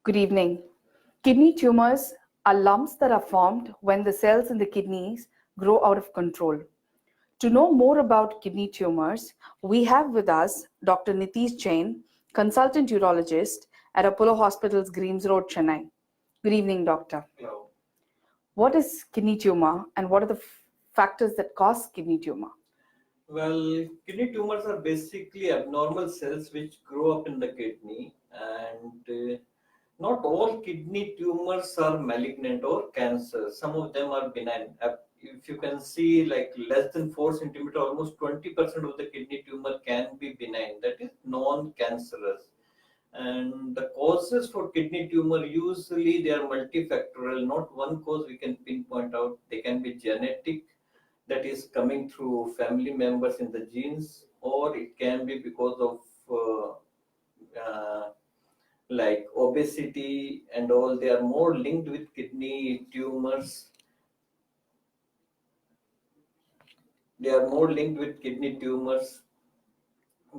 Good evening. Kidney tumors are lumps that are formed when the cells in the kidneys grow out of control. To know more about kidney tumors, we have with us Dr. Nitish Jain, consultant urologist at Apollo Hospitals, Greens Road, Chennai. Good evening, doctor. Hello. What is kidney tumor and what are the factors that cause kidney tumor? Well, kidney tumors are basically abnormal cells which grow up in the kidney, and not all kidney tumors are malignant or cancer. Some of them are benign. If you can see, like less than 4 centimeter, almost 20% of the kidney tumor can be benign. That is non-cancerous. And the causes for kidney tumor usually they are multifactorial. Not one cause we can pinpoint out. They can be genetic, that is coming through family members in the genes, or it can be because of like obesity and all. They are more linked with kidney tumors. They are more linked with kidney tumors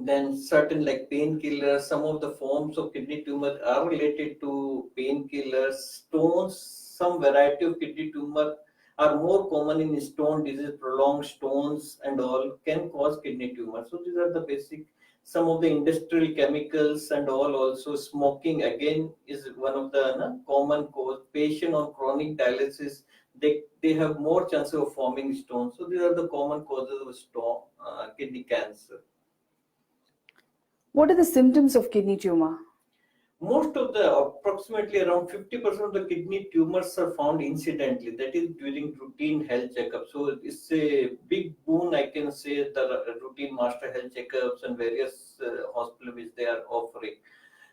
than certain like painkillers. Some of the forms of kidney tumor are related to painkillers. Stones, some variety of kidney tumor are more common in stone disease. Prolonged stones and all can cause kidney tumor. So these are the basic. Some of the industrial chemicals and all, also smoking again is one of the common cause. Patient on chronic dialysis, they have more chances of forming stones. So these are the common causes of stone, kidney cancer. What are the symptoms of kidney tumor? Most of the, approximately around 50% of the kidney tumors are found incidentally, that is during routine health checkup. So it's a big boon, I can say, the routine master health checkups and various hospitals which they are offering.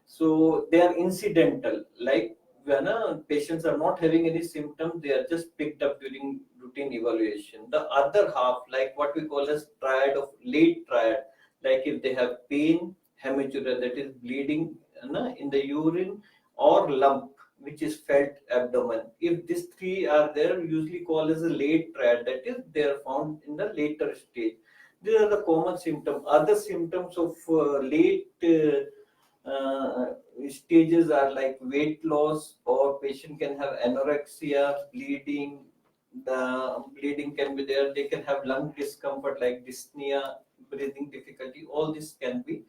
So they are incidental, like when patients are not having any symptoms, they are just picked up during routine evaluation. The other half, like what we call as triad of late triad, like if they have pain, hematuria, that is bleeding in the urine, or lump which is felt abdomen. If these three are there, usually called as a late triad, that is they are found in the later stage. These are the common symptoms. Other symptoms of late stages are like weight loss, or patient can have anorexia, bleeding. The bleeding can be there. They can have lung discomfort like dyspnea, breathing difficulty. All this can be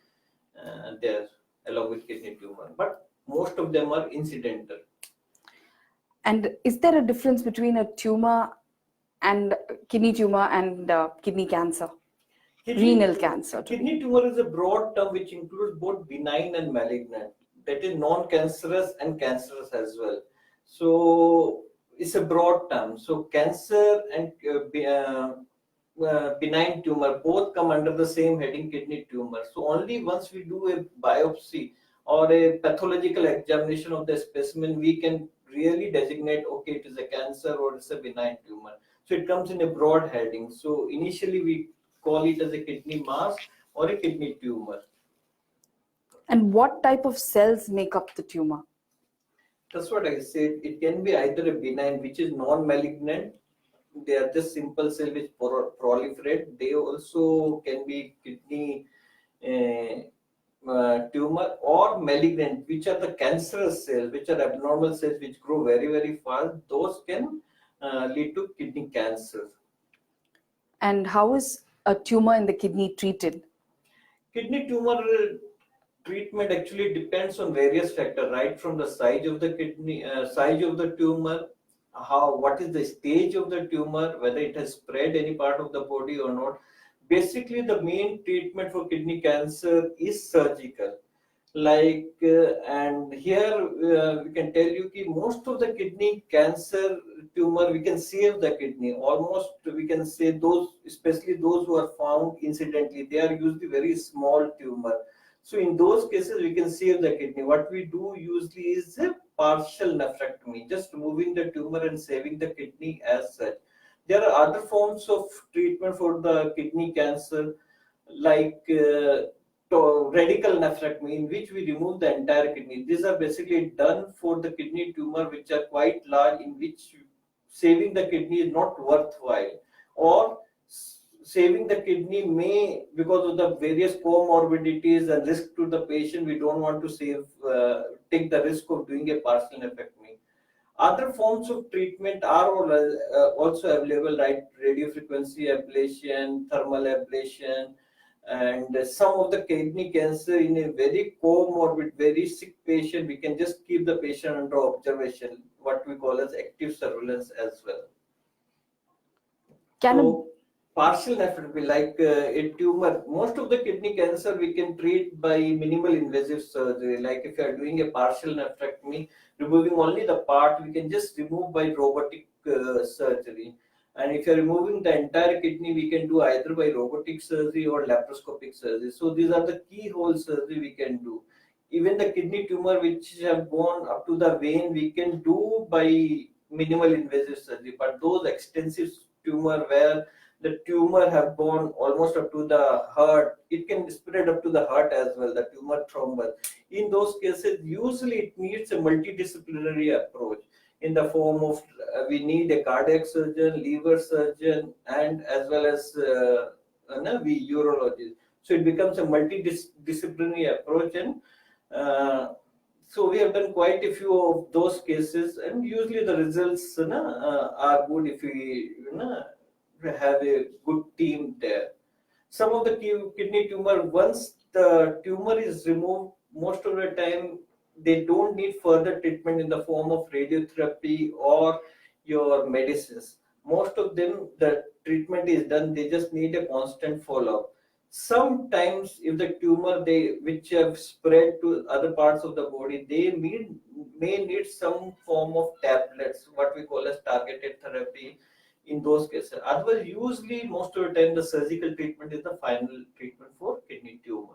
there along with kidney tumor, but most of them are incidental. And is there a difference between a tumor and kidney tumor and kidney cancer? Renal cancer. Kidney tumor is a broad term which includes both benign and malignant. That is non-cancerous and cancerous as well. So it's a broad term. So cancer and benign tumor both come under the same heading, kidney tumor. So only once we do a biopsy or a pathological examination of the specimen, we can really designate, okay, it is a cancer or it's a benign tumor. So it comes in a broad heading. So initially we call it as a kidney mass or a kidney tumor. And what type of cells make up the tumor? That's what I said. It can be either a benign, which is non-malignant. They are just simple cells which proliferate. They also can be kidney tumor, or malignant, which are the cancerous cells, which are abnormal cells which grow very, very fast. Those can lead to kidney cancer. And how is a tumor in the kidney treated? Kidney tumor treatment actually depends on various factors, right from the size of the kidney, size of the tumor, what is the stage of the tumor, whether it has spread any part of the body or not. Basically, the main treatment for kidney cancer is surgical. And here we can tell you that most of the kidney cancer tumor, we can save the kidney. Almost we can say those, especially those who are found incidentally, they are usually very small tumor. So in those cases, we can save the kidney. What we do usually is a partial nephrectomy, just removing the tumor and saving the kidney as such. There are other forms of treatment for the kidney cancer, like radical nephrectomy, in which we remove the entire kidney. These are basically done for the kidney tumor which are quite large, in which saving the kidney is not worthwhile, or saving the kidney may, because of the various comorbidities and risk to the patient, we don't want to save take the risk of doing a partial nephrectomy. Other forms of treatment are also available, right? Radiofrequency ablation, thermal ablation, and some of the kidney cancer in a very comorbid, very sick patient, we can just keep the patient under observation, what we call as active surveillance as well. Can So, partial nephrectomy, like a tumor, most of the kidney cancer we can treat by minimal invasive surgery. Like if you are doing a partial nephrectomy, removing only the part, we can just remove by robotic surgery. And if you are removing the entire kidney, we can do either by robotic surgery or laparoscopic surgery. So these are the keyhole surgery we can do. Even the kidney tumor which have gone up to the vein, we can do by minimal invasive surgery. But those extensive tumor where the tumor have gone almost up to the heart, it can spread up to the heart as well, the tumor thrombus. In those cases, usually it needs a multidisciplinary approach in the form of we need a cardiac surgeon, liver surgeon, and as well as we urologist. So it becomes a multidisciplinary approach, and so we have done quite a few of those cases, and usually the results are good if we have a good team there. Some of the kidney tumor, once the tumor is removed, most of the time they don't need further treatment in the form of radiotherapy or your medicines. Most of them, the treatment is done, they just need a constant follow-up. Sometimes if the tumor which have spread to other parts of the body, they may need some form of tablets, what we call as targeted therapy in those cases. Otherwise, usually most of the time the surgical treatment is the final treatment for kidney tumor.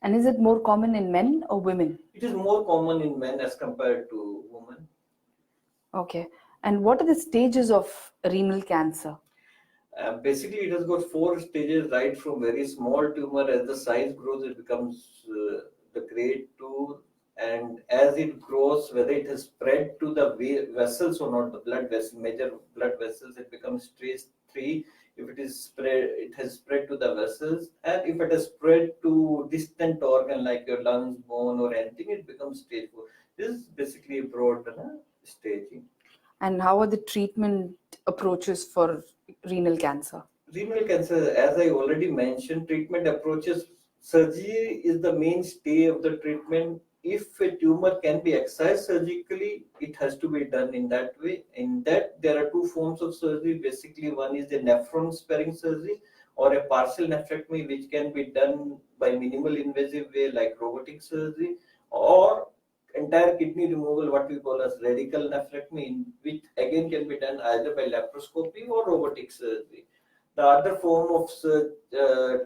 And is it more common in men or women? It is more common in men as compared to women. Okay. And what are the stages of renal cancer? Basically, it has got 4 stages, right from very small tumor. As the size grows, it becomes the grade 2, and as it grows, whether it has spread to the vessels or not, the blood vessel, major blood vessels, it becomes stage 3. If it is spread, it has spread to the vessels, and if it has spread to distant organ like your lungs, bone, or anything, it becomes stage 4. This is basically a broad staging. And how are the treatment approaches for renal cancer? Renal cancer, as I already mentioned, treatment approaches, surgery is the mainstay of the treatment. If a tumor can be excised surgically, it has to be done in that way. In that, there are 2 forms of surgery. Basically, one is the nephron sparing surgery or a partial nephrectomy, which can be done by minimal invasive way like robotic surgery, or entire kidney removal, what we call as radical nephrectomy, which again can be done either by laparoscopy or robotic surgery. The other form of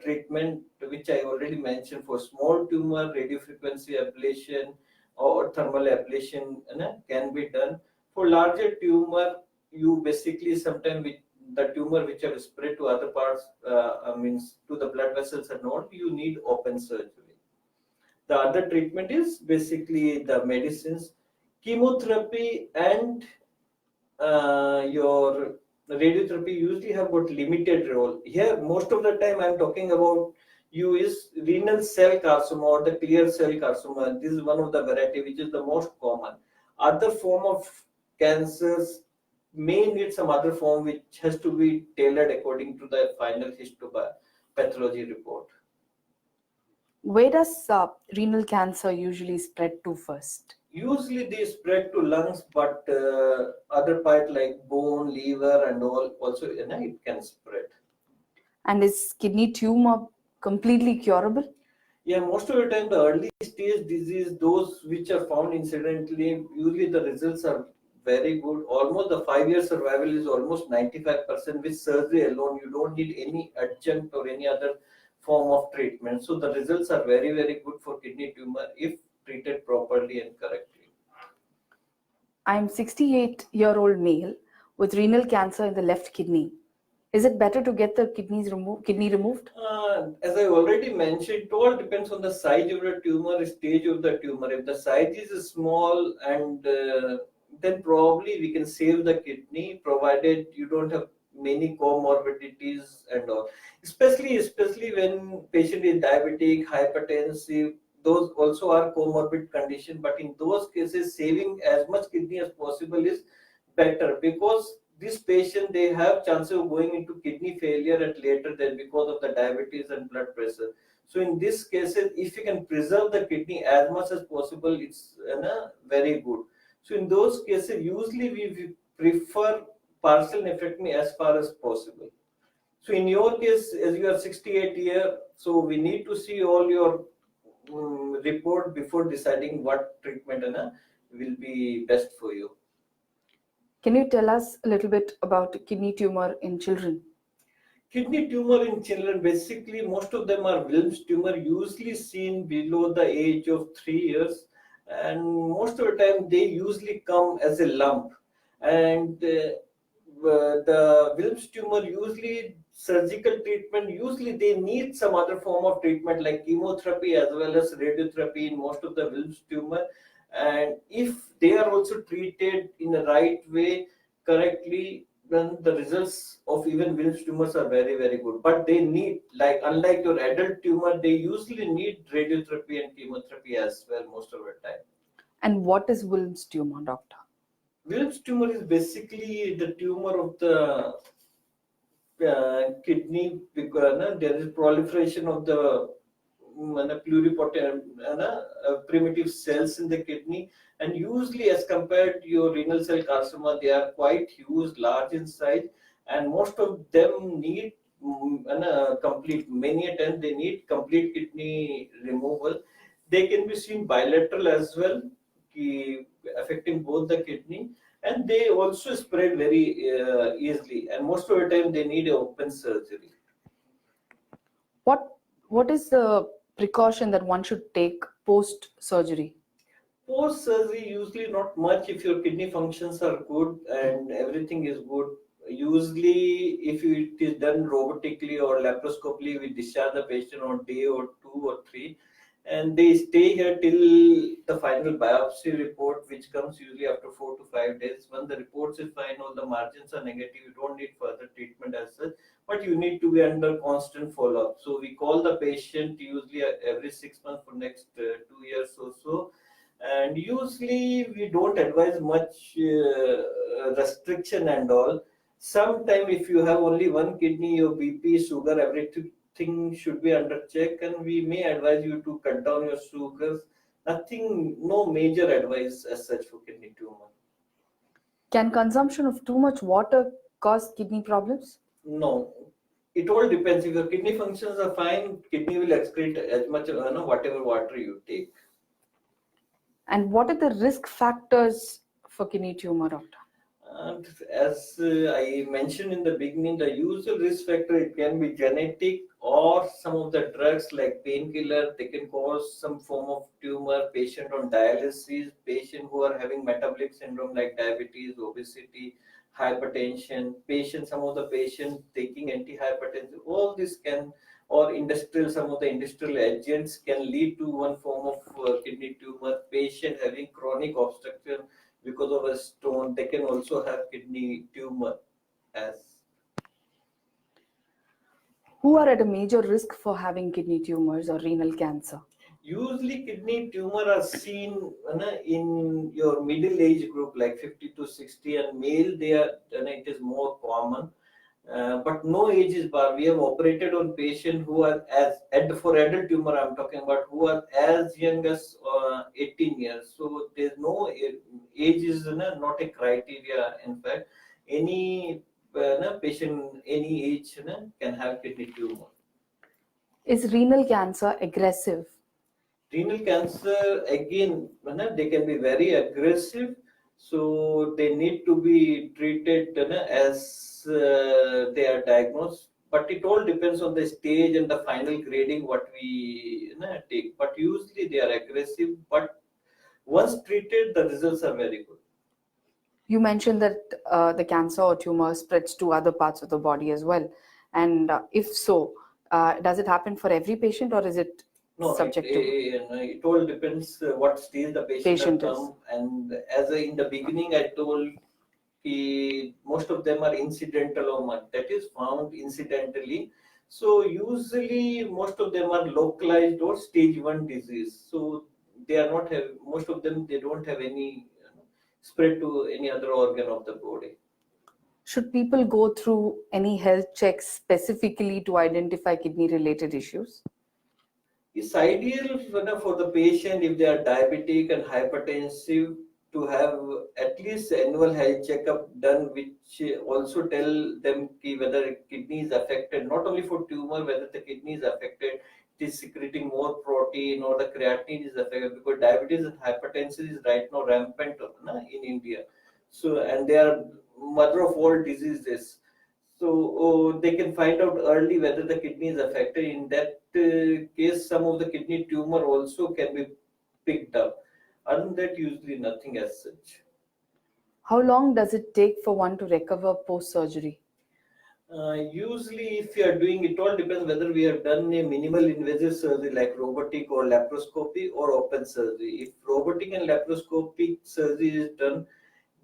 treatment, which I already mentioned, for small tumor, radiofrequency ablation or thermal ablation can be done. For larger tumor, you basically sometimes with the tumor which have spread to other parts, means to the blood vessels and all, you need open surgery. The other treatment is basically the medicines, chemotherapy, and your radiotherapy usually have got limited role. Here, most of the time I'm talking about is renal cell carcinoma or the clear cell carcinoma. This is one of the variety which is the most common. Other form of cancers may need some other form which has to be tailored according to the final histopathology report. Where does renal cancer usually spread to first? Usually they spread to lungs, but other part like bone, liver, and all also it can spread. And is kidney tumor completely curable? Yeah, most of the time the early stage disease, those which are found incidentally, usually the results are very good. Almost the 5-year survival is almost 95% with surgery alone. You don't need any adjunct or any other form of treatment. So the results are very, very good for kidney tumor if treated properly and correctly. I'm 68-year-old male with renal cancer in the left kidney. Is it better to get the kidney removed? As I already mentioned, it all depends on the size of the tumor, stage of the tumor. If the size is small, and then probably we can save the kidney, provided you don't have many comorbidities and all. Especially when patient is diabetic, hypertensive, those also are comorbid condition, but in those cases saving as much kidney as possible is better, because this patient, they have chances of going into kidney failure at later then because of the diabetes and blood pressure. So in this cases, if you can preserve the kidney as much as possible, it's very good. So in those cases, usually we prefer partial nephrectomy as far as possible. So in your case, as you are 68 year, so we need to see all your report before deciding what treatment will be best for you. Can you tell us a little bit about kidney tumor in children? Kidney tumor in children, basically most of them are Wilms tumor, usually seen below the age of 3 years, and most of the time they usually come as a lump. And the Wilms tumor, usually surgical treatment, usually they need some other form of treatment like chemotherapy as well as radiotherapy in most of the Wilms tumor. And if they are also treated in the right way, correctly, then the results of even Wilms tumors are very, very good. But they need, like unlike your adult tumor, they usually need radiotherapy and chemotherapy as well most of the time. And what is Wilms tumor, doctor? Wilms tumor is basically the tumor of the kidney, because there is proliferation of the pluripotent primitive cells in the kidney, and usually as compared to your renal cell carcinoma, they are quite huge, large in size, and most of them need complete, many a time they need complete kidney removal. They can be seen bilateral as well, affecting both the kidney, and they also spread very easily, and most of the time they need a open surgery. What is the precaution that one should take post surgery? Post surgery, usually not much if your kidney functions are good and everything is good. Usually, if it is done robotically or laparoscopically, we discharge the patient on day or 2 or 3, and they stay here till the final biopsy report, which comes usually after 4 to 5 days. When the reports is fine, all the margins are negative, you don't need further treatment as such, but you need to be under constant follow-up. So we call the patient usually every 6 months for next 2 years or so. And usually we don't advise much restriction and all. Sometime if you have only one kidney, your BP, sugar, everything should be under check, and we may advise you to cut down your sugars. Nothing, no major advice as such for kidney tumor. Can consumption of too much water cause kidney problems? No, it all depends. If your kidney functions are fine, kidney will excrete as much whatever water you take. And what are the risk factors for kidney tumor, doctor? And as I mentioned in the beginning, the usual risk factor, it can be genetic, or some of the drugs like painkiller, they can cause some form of tumor. Patient on dialysis, patient who are having metabolic syndrome like diabetes, obesity, hypertension, some of the patients taking antihypertensive, all this can, or industrial, some of the industrial agents can lead to one form of kidney tumor. Patient having chronic obstruction because of a stone, they can also have kidney tumor. Who are at a major risk for having kidney tumors or renal cancer? Usually kidney tumor are seen in your middle age group like 50 to 60, and male it is more common. But no age is bar. We have operated on patients who are for adult tumor I'm talking about, who are as young as 18 years. So there's no age is not a criteria. In fact, any patient, any age can have kidney tumor. Is renal cancer aggressive? Renal cancer, again, they can be very aggressive. So they need to be treated as they are diagnosed, but it all depends on the stage and the final grading what we take. But usually they are aggressive, but once treated, the results are very good. You mentioned that the cancer or tumor spreads to other parts of the body as well, and if so, does it happen for every patient, or is it subjective? It all depends what stage the patient has come. And as in the beginning I told, most of them are incidental, that is found incidentally. So usually most of them are localized or stage 1 disease. So they are not have, most of them, they don't have any spread to any other organ of the body. Should people go through any health checks specifically to identify kidney related issues? It's ideal for the patient if they are diabetic and hypertensive to have at least annual health checkup done, which also tell them whether kidney is affected, not only for tumor, whether the kidney is affected, it is secreting more protein or the creatinine is affected, because diabetes and hypertension is right now rampant in India. So, and they are mother of all diseases. So they can find out early whether the kidney is affected. In that case, some of the kidney tumor also can be picked up. Other than that, usually nothing as such. How long does it take for one to recover post surgery? Usually, if you are doing, it all depends whether we have done a minimal invasive surgery like robotic or laparoscopy or open surgery. If robotic and laparoscopic surgery is done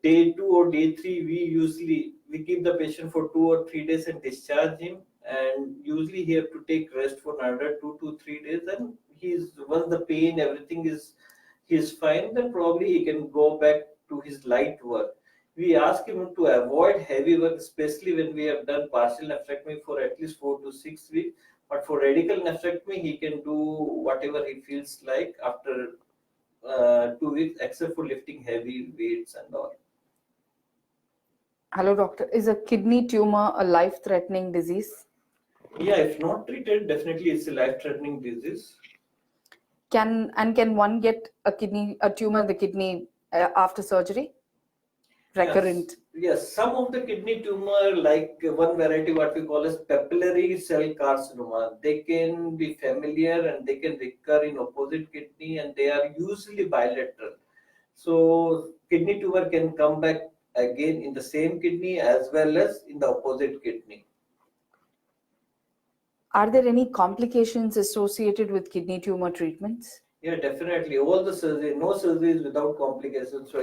day 2 or day 3, we give the patient for 2 or 3 days and discharge him. And usually he have to take rest for another 2 to 3 days. And he's once the pain everything is fine, then probably he can go back to his light work. We ask him to avoid heavy work, especially when we have done partial nephrectomy for at least 4 to 6 weeks. But for radical nephrectomy, he can do whatever he feels like after 2 weeks, except for lifting heavy weights and all. Hello, doctor. Is a kidney tumor a life threatening disease? Yeah, if not treated, definitely it's a life-threatening disease. Can one get a tumor in the kidney after surgery? Recurrent. Yes, some of the kidney tumor, like one variety, what we call as papillary cell carcinoma, they can be familiar and they can recur in opposite kidney, and they are usually bilateral. So kidney tumor can come back again in the same kidney as well as in the opposite kidney. Are there any complications associated with kidney tumor treatments? Yeah, definitely. All the surgery, no surgery is without complications. So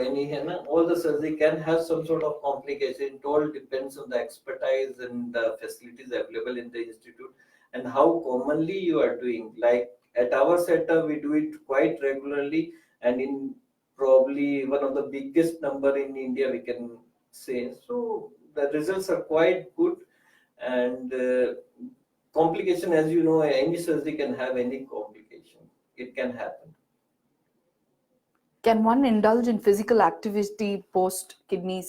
all the surgery can have some sort of complication. It all depends on the expertise and the facilities available in the institute and how commonly you are doing. Like at our center, we do it quite regularly, and in probably one of the biggest number in India, we can say. So the results are quite good, and complication, as you know, any surgery can have any complication. It can happen. Can one indulge in physical activity post kidney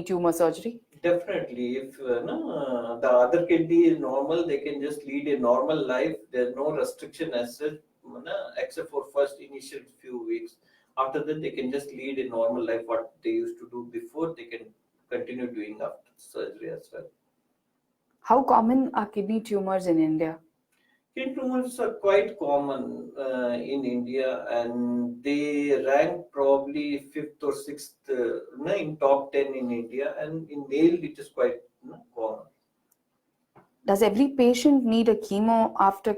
tumor surgery? Definitely. If the other kidney is normal, they can just lead a normal life. There's no restriction as such, except for first initial few weeks. After that, they can just lead a normal life. What they used to do before, they can continue doing after surgery as well. How common are kidney tumors in India? Kidney tumors are quite common in India, and they rank probably fifth or sixth in top 10 in India, and in male it is quite common. Does every patient need a chemo after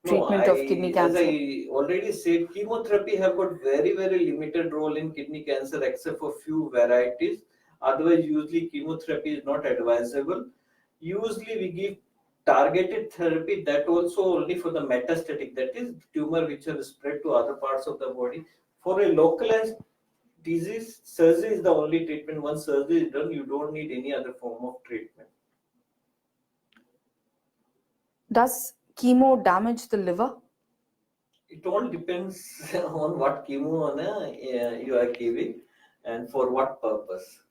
treatment of kidney cancer? As I already said, chemotherapy have got very, very limited role in kidney cancer except for few varieties. Otherwise, usually chemotherapy is not advisable. Usually we give targeted therapy, that also only for the metastatic, that is tumor which have spread to other parts of the body. For a localized disease, surgery is the only treatment. Once surgery is done, you don't need any other form of treatment. Does chemo damage the liver? It all depends on what chemo you are giving and for what purpose.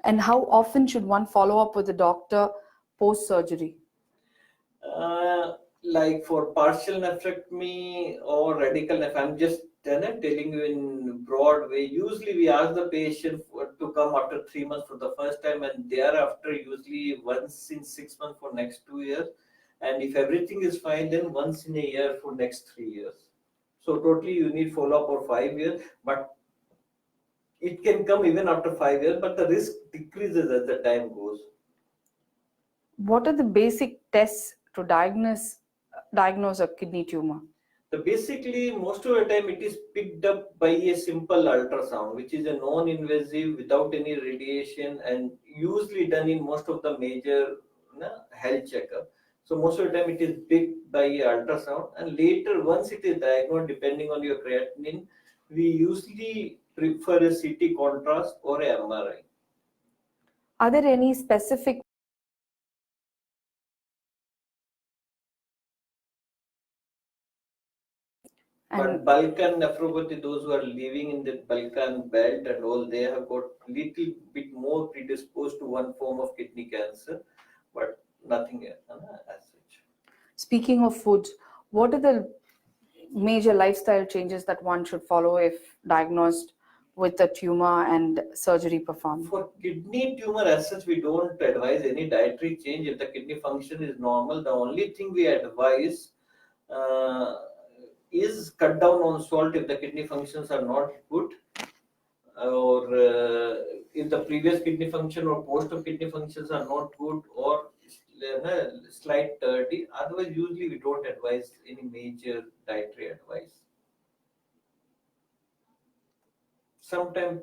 And how often should one follow up with the doctor post surgery? Like for partial nephrectomy or radical nephrectomy, I'm just telling you in broad way. Usually we ask the patient to come after 3 months for the first time, and thereafter usually once in 6 months for next 2 years. And if everything is fine, then once in a year for next 3 years. So totally you need follow up for 5 years, but it can come even after 5 years, but the risk decreases as the time goes. What are the basic tests to diagnose a kidney tumor? So basically, most of the time it is picked up by a simple ultrasound, which is a non-invasive without any radiation, and usually done in most of the major health checkup. So most of the time it is picked by ultrasound, and later once it is diagnosed, depending on your creatinine, we usually prefer a CT contrast or a MRI. Are there any specific But and Balkan nephropathy, those who are living in the Balkan belt and all, they have got little bit more predisposed to one form of kidney cancer, but nothing as such. speaking of food, what are the major lifestyle changes that one should follow if diagnosed with a tumor and surgery performed? For kidney tumor as such, we don't advise any dietary change if the kidney function is normal. The only thing we advise uh, is cut down on salt if the kidney functions are not good, or if the previous kidney function or post of kidney functions are not good, or slight dirty. Otherwise, usually we don't advise any major dietary advice. Sometimes